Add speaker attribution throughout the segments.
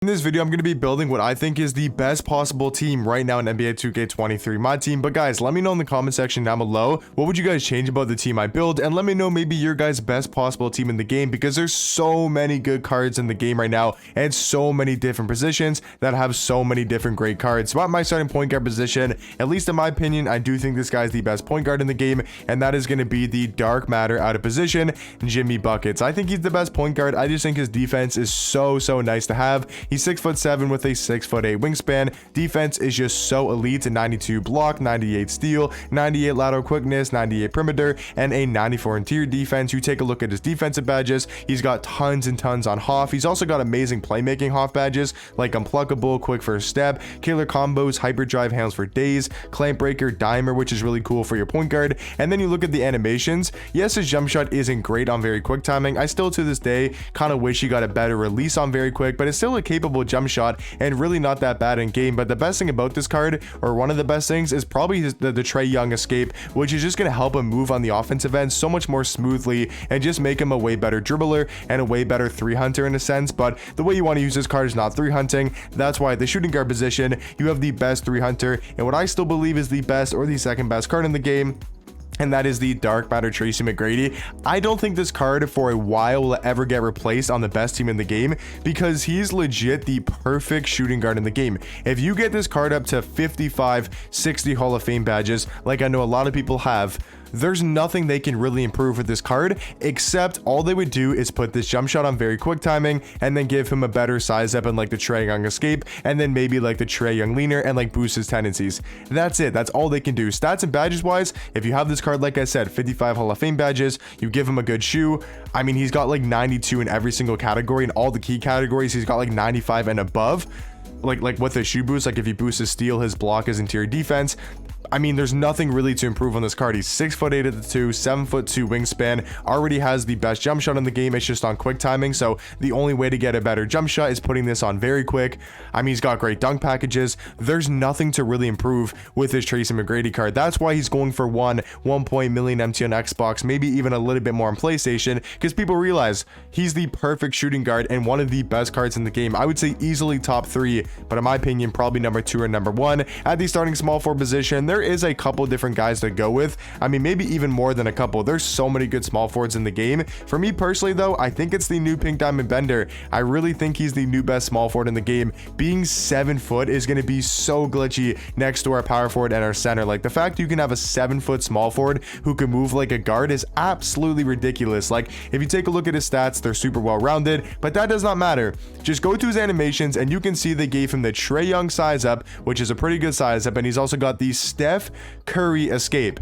Speaker 1: In this video, I'm going to be building what I think is the best possible team right now in NBA 2K23, my team. But guys, let me know in the comment section down below, what would you guys change about the team I build? And let me know maybe your guys' best possible team in the game, because there's so many good cards in the game right now and so many different positions that have so many different great cards. So at my starting point guard position, at least in my opinion, I do think this guy's the best point guard in the game, and that is going to be the dark matter out of position, Jimmy Buckets. I think he's the best point guard. I just think his defense is so nice to have. He's 6'7" with a 6'8" wingspan. Defense is just so elite. A 92 block, 98 steal, 98 lateral quickness, 98 perimeter, and a 94 interior defense. You take a look at his defensive badges. He's got tons and tons on Hoff. He's also got amazing playmaking Hoff badges like Unpluckable, Quick First Step, Killer Combos, Hyperdrive, Hands for Days, Clamp Breaker, Dimer, which is really cool for your point guard. And then you look at the animations. Yes, his jump shot isn't great on very quick timing. I still to this day kind of wish he got a better release on very quick, but it's still a capable jump shot and really not that bad in game. But the best thing about this card, or one of the best things, is probably the Trae Young escape, which is just going to help him move on the offensive end so much more smoothly and just make him a way better dribbler and a way better three hunter in a sense. But the way you want to use this card is not three hunting. That's why at the shooting guard position, you have the best three hunter and what I still believe is the best or the second best card in the game, and that is the Dark Matter Tracy McGrady. I don't think this card for a while will ever get replaced on the best team in the game, because he's legit the perfect shooting guard in the game. If you get this card up to 55, 60 Hall of Fame badges, like I know a lot of people have, there's nothing they can really improve with this card, except all they would do is put this jump shot on very quick timing and then give him a better size up and like the Trae Young escape, and then maybe like the Trae Young leaner and like boost his tendencies. That's it. That's all they can do. Stats and badges wise, if you have this card, like I said, 55 Hall of Fame badges, you give him a good shoe. I mean, he's got like 92 in every single category. In all the key categories, he's got like 95 and above. Like with a shoe boost, like if he boosts his steal, his block, his interior defense, I mean, there's nothing really to improve on this card. He's 6'8" at the 2, 7'2" wingspan, already has the best jump shot in the game. It's just on quick timing, so the only way to get a better jump shot is putting this on very quick. I mean, he's got great dunk packages. There's nothing to really improve with this Tracy McGrady card. That's why he's going for 1 million MT on Xbox, maybe even a little bit more on PlayStation, because people realize he's the perfect shooting guard and one of the best cards in the game. I would say easily top 3, but in my opinion, probably number 2 or number 1. At the starting small forward position, there is a couple different guys to go with. I mean, maybe even more than a couple. There's so many good small forwards in the game. For me personally though, I think it's the new Pink Diamond Bender. I really think he's the new best small forward in the game. Being 7 foot is going to be so glitchy next to our power forward and our center. Like the fact you can have a 7 foot small forward who can move like a guard is absolutely ridiculous. Like if you take a look at his stats, they're super well rounded, but that does not matter. Just go to his animations and you can see they gave him the Trae Young size up, which is a pretty good size up, and he's also got the Steph Curry escape.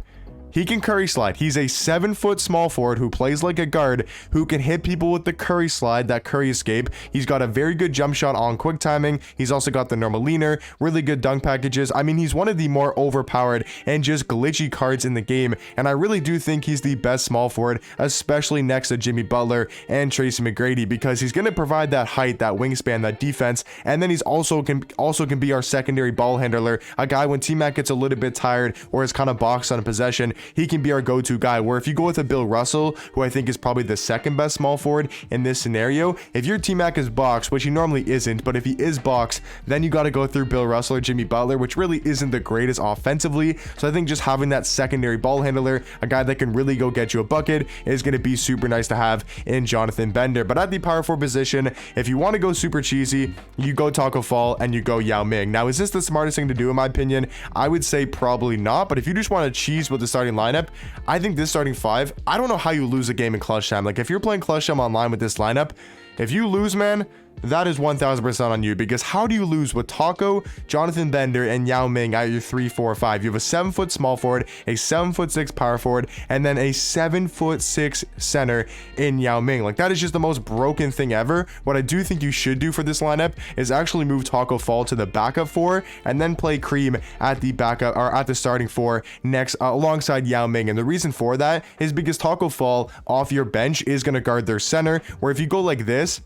Speaker 1: He can Curry slide. He's a 7 foot small forward who plays like a guard, who can hit people with the Curry slide, that Curry escape. He's got a very good jump shot on quick timing. He's also got the normal leaner, really good dunk packages. I mean, he's one of the more overpowered and just glitchy cards in the game, and I really do think he's the best small forward, especially next to Jimmy Butler and Tracy McGrady, because he's going to provide that height, that wingspan, that defense, and then he's also can be our secondary ball handler, a guy when T-Mac gets a little bit tired or is kind of boxed on a possession, he can be our go-to guy. Where if you go with a Bill Russell, who I think is probably the second best small forward in this scenario, if your T-Mac is boxed, which he normally isn't, but if he is boxed, then you got to go through Bill Russell or Jimmy Butler, which really isn't the greatest offensively. So I think just having that secondary ball handler, a guy that can really go get you a bucket, is going to be super nice to have in Jonathan Bender. But at the power forward position, if you want to go super cheesy, you go Taco Fall and you go Yao Ming. Now, is this the smartest thing to do in my opinion? I would say probably not, but if you just want to cheese with the starting lineup, I think this starting 5, I don't know how you lose a game in clutch time. Like if you're playing clutch time online with this lineup, if you lose, man, that is 1000% on you, because how do you lose with Taco, Jonathan Bender, and Yao Ming at your 3, 4, 5? You have a 7 foot small forward, a 7'6" power forward, and then a 7'6" center in Yao Ming. Like that is just the most broken thing ever. What I do think you should do for this lineup is actually move Taco Fall to the backup 4 and then play Cream at the backup or at the starting 4 next alongside Yao Ming. And the reason for that is because Taco Fall off your bench is going to guard their center, where if you go like this,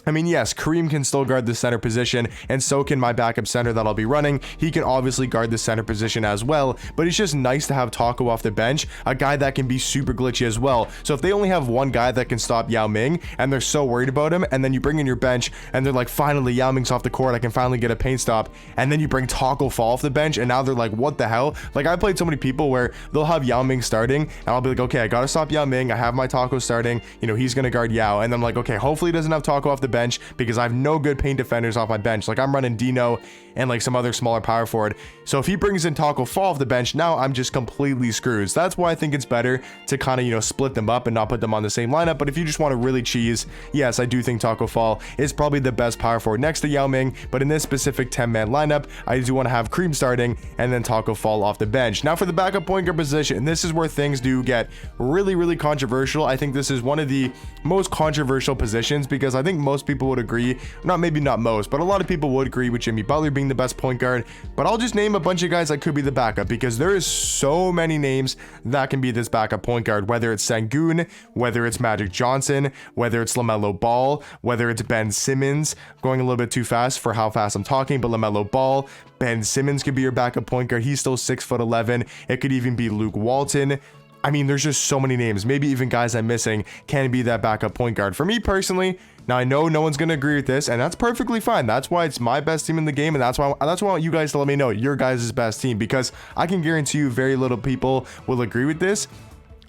Speaker 1: I mean, yes, Kareem can still guard the center position, and so can my backup center that I'll be running. He can obviously guard the center position as well, but it's just nice to have Taco off the bench, a guy that can be super glitchy as well. So if they only have one guy that can stop Yao Ming, and they're so worried about him, and then you bring in your bench, and they're like, finally, Yao Ming's off the court, I can finally get a paint stop, and then you bring Taco Fall off the bench, and now they're like, what the hell? Like, I played so many people where they'll have Yao Ming starting, and I'll be like, okay, I gotta stop Yao Ming, I have my Taco starting, you know, he's gonna guard Yao, and then I'm like, okay, hopefully he doesn't have Taco off the bench, because I've no good paint defenders off my bench. Like, I'm running Dino and like some other smaller power forward. So if he brings in Taco Fall off the bench, now I'm just completely screwed. So that's why I think it's better to kind of, you know, split them up and not put them on the same lineup. But if you just want to really cheese, yes, I do think Taco Fall is probably the best power forward next to Yao Ming. But in this specific 10-man lineup, I do want to have Kareem starting and then Taco Fall off the bench. Now for the backup point guard position, this is where things do get really, really controversial. I think this is one of the most controversial positions because I think most people would agree, maybe not most, but a lot of people would agree with Jimmy Butler being the best point guard. But I'll just name a bunch of guys that could be the backup because there is so many names that can be this backup point guard, whether it's Sengun, whether it's Magic Johnson, whether it's LaMelo Ball, whether it's Ben Simmons. Going a little bit too fast for how fast I'm talking, but LaMelo Ball, Ben Simmons could be your backup point guard. He's still 6'11". It could even be Luke Walton. I mean, there's just so many names. Maybe even guys I'm missing can be that backup point guard. For me personally, now I know no one's going to agree with this, and that's perfectly fine. That's why it's my best team in the game, and that's why I want you guys to let me know your guys' best team, because I can guarantee you very little people will agree with this.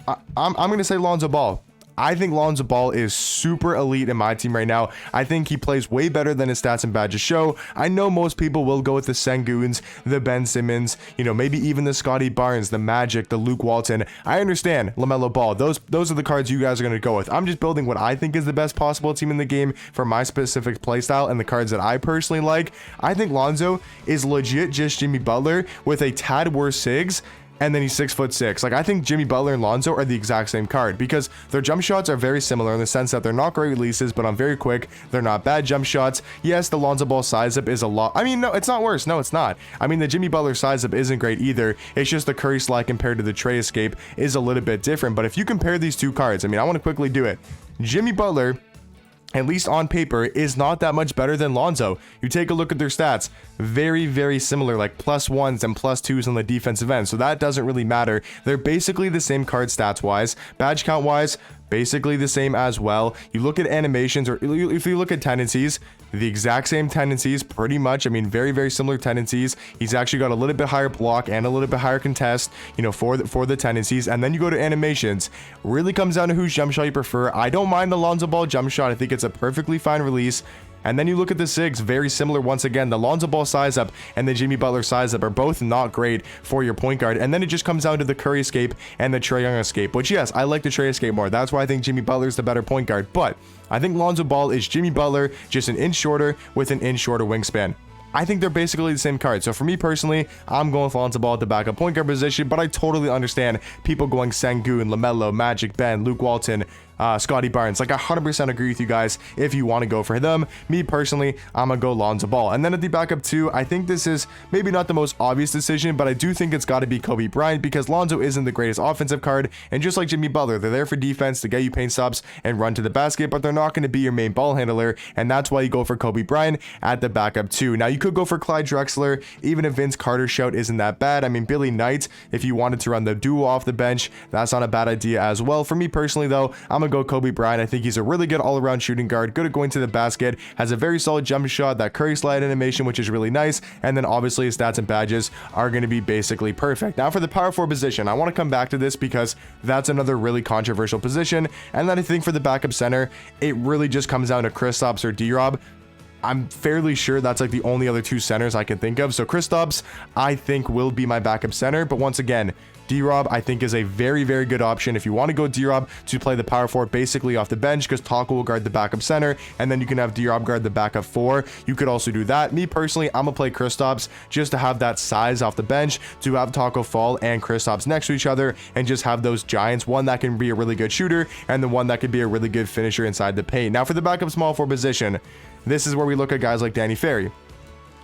Speaker 1: I'm going to say Lonzo Ball. I think Lonzo Ball is super elite in my team right now. I think he plays way better than his stats and badges show. I know most people will go with the Senguns, the Ben Simmons, you know, maybe even the Scotty Barnes, the Magic, the Luke Walton. I understand LaMelo Ball. Those are the cards you guys are going to go with. I'm just building what I think is the best possible team in the game for my specific playstyle and the cards that I personally like. I think Lonzo is legit just Jimmy Butler with a tad worse SIGs. And then he's 6'6". Like, I think Jimmy Butler and Lonzo are the exact same card because their jump shots are very similar in the sense that they're not great releases, but I'm very quick. They're not bad jump shots. Yes, the Lonzo Ball size up is a lot. I mean, no, it's not worse. No, it's not. I mean, the Jimmy Butler size up isn't great either. It's just the Curry slide compared to the Trey escape is a little bit different. But if you compare these two cards, I mean, I want to quickly do it. Jimmy Butler, at least on paper, is not that much better than Lonzo. You take a look at their stats, very, very similar, like +1s and +2s on the defensive end. So that doesn't really matter. They're basically the same card stats wise, badge count wise, basically the same as well. You look at animations, or if you look at tendencies, the exact same tendencies, pretty much. I mean, very, very similar tendencies. He's actually got a little bit higher block and a little bit higher contest, you know, for the tendencies. And then you go to animations. Really comes down to whose jump shot you prefer. I don't mind the Lonzo Ball jump shot. I think it's a perfectly fine release. And then you look at the SIGs, very similar once again. The Lonzo Ball size up and the Jimmy Butler size up are both not great for your point guard. And then it just comes down to the Curry escape and the Trae Young escape, which, yes, I like the Trae escape more. That's why I think Jimmy Butler is the better point guard. But I think Lonzo Ball is Jimmy Butler, just an inch shorter with an inch shorter wingspan. I think they're basically the same card. So for me personally, I'm going with Lonzo Ball at the backup point guard position, but I totally understand people going Sengun, LaMelo, Magic, Ben, Luke Walton, Scotty Barnes. Like, I 100% agree with you guys if you want to go for them. Me personally, I'm gonna go Lonzo Ball. And then at the backup 2, I think this is maybe not the most obvious decision, but I do think it's got to be Kobe Bryant because Lonzo isn't the greatest offensive card, and just like Jimmy Butler, they're there for defense to get you paint stops and run to the basket, but they're not going to be your main ball handler, and that's why you go for Kobe Bryant at the backup 2. Now, you could go for Clyde Drexler, even if Vince Carter's shout isn't that bad. I mean, Billy Knight, if you wanted to run the duo off the bench, that's not a bad idea as well. For me personally, though, I'm gonna go Kobe Bryant. I think he's a really good all-around shooting guard, good at going to the basket, has a very solid jump shot, that Curry slide animation, which is really nice, and then obviously his stats and badges are going to be basically perfect. Now for the power forward position, I want to come back to this because that's another really controversial position, and then I think for the backup center, it really just comes down to Kristaps or D-Rob. I'm fairly sure that's like the only other two centers I can think of. So Kristaps, I think, will be my backup center, but once again, D-Rob, I think, is a very, very good option if you want to go D-Rob to play the power forward basically off the bench because Taco will guard the backup center, and then you can have D-Rob guard the backup 4. You could also do that. Me personally, I'm going to play Kristaps just to have that size off the bench, to have Taco Fall and Kristaps next to each other, and just have those giants, one that can be a really good shooter, and the one that could be a really good finisher inside the paint. Now for the backup small forward position, this is where we look at guys like Danny Ferry.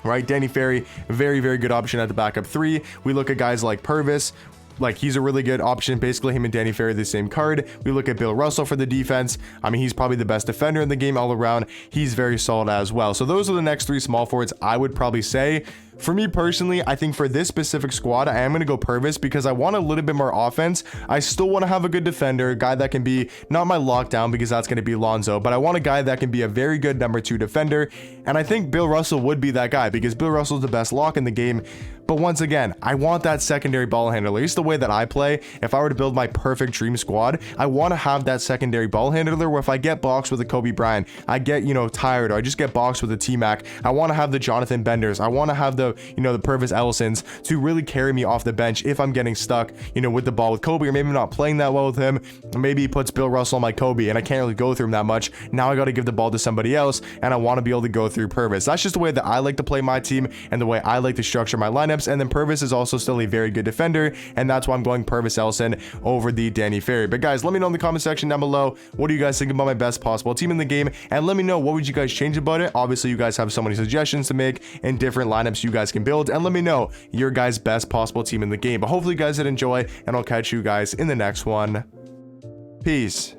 Speaker 1: Right, Danny Ferry, very, very good option at the backup 3. We look at guys like Purvis. like, he's a really good option. Basically, him and Danny Ferry the same card. We look at Bill Russell for the defense. I mean, he's probably the best defender in the game all around. He's very solid as well. So those are the next 3 small forwards I would probably say. For me personally, I think for this specific squad, I am going to go Purvis because I want a little bit more offense. I still want to have a good defender, a guy that can be not my lockdown because that's going to be Lonzo, but I want a guy that can be a very good number 2 defender. And I think Bill Russell would be that guy because Bill Russell is the best lock in the game. But once again, I want that secondary ball handler. At least the way that I play, if I were to build my perfect dream squad, I want to have that secondary ball handler where if I get boxed with a Kobe Bryant, I get, tired, or I just get boxed with a T-Mac, I want to have the Jonathan Benders. I want to have the, the Purvis Ellisons to really carry me off the bench if I'm getting stuck, with the ball with Kobe, or maybe I'm not playing that well with him. Maybe he puts Bill Russell on my Kobe and I can't really go through him that much. Now I got to give the ball to somebody else and I want to be able to go through Purvis. That's just the way that I like to play my team and the way I like to structure my lineups. And then Purvis is also still a very good defender, and that's why I'm going Purvis Ellison over the Danny Ferry. But guys, let me know in the comment section down below, what do you guys think about my best possible team in the game, and let me know what would you guys change about it. Obviously, you guys have so many suggestions to make and different lineups you guys can build, and let me know your guys' best possible team in the game. But hopefully you guys did enjoy, and I'll catch you guys in the next one. Peace.